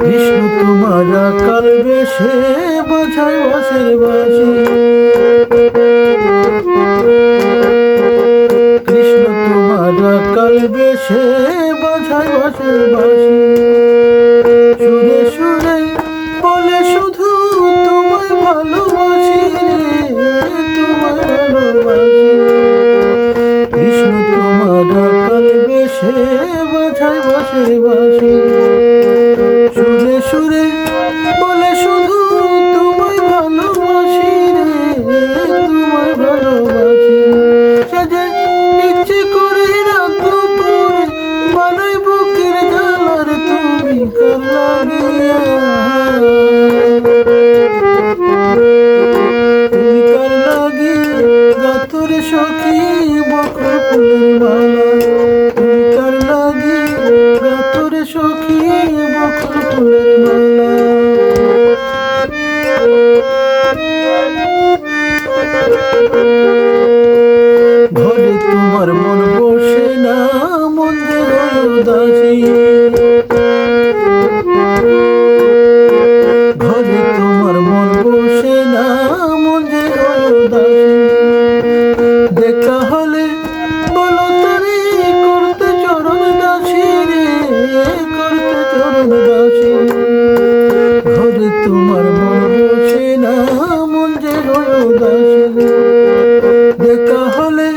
কৃষ্ণ তোমার আকাল বেশে বাজায় বাঁশের বাঁশি, কৃষ্ণ তোমার আকাল বেশে বাজায় বাঁশের বাঁশি, সুরে সুরে বলে শুধু তোমায় ভালোবাসি রে, তোমায় ভালোবাসি। কৃষ্ণ তোমার আকাল বেশে বাজায় বাঁশের বাঁশি, সুরে সুরে বলে শুধু তোমায় ভালোবাসি রে, তোমায় ভালোবাসি। সাজে ইচ্ছে করে রাত দুপুরে বানাই বুকের জ্বালার তুমি কার লাগিয়া, তুমি কার লাগিয়া গাতরে সখী বকুল ফুলের মালা, তুমি কার লাগিয়া গাতরে সখী বকুল ফুলের মালা। ঘরে তোমার মন বসে না, মন যে উদাসী, ঘরে তোমার মন বসে না, মন যে উদাসী। দেখা হলে বলো তারি করতে চরণ দাসী রে, করতে চরণ দাসী। ঘরে তোমার মন বসে না, মন যে উদাসী। দেখা হলে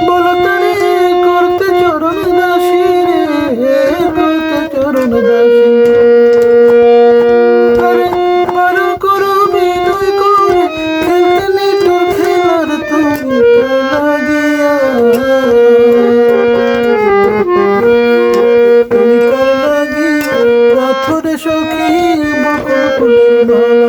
বলো তারি করতে চরণ দাসী রে, করতে চরণ দাসী। আরে বারণ করো বিনয় করে খেলতে নিটুর খেলার তুমি কার লাগিয়া, তুমি কার লাগিয়া পাথরে সখী বকুল ফুলের মালা।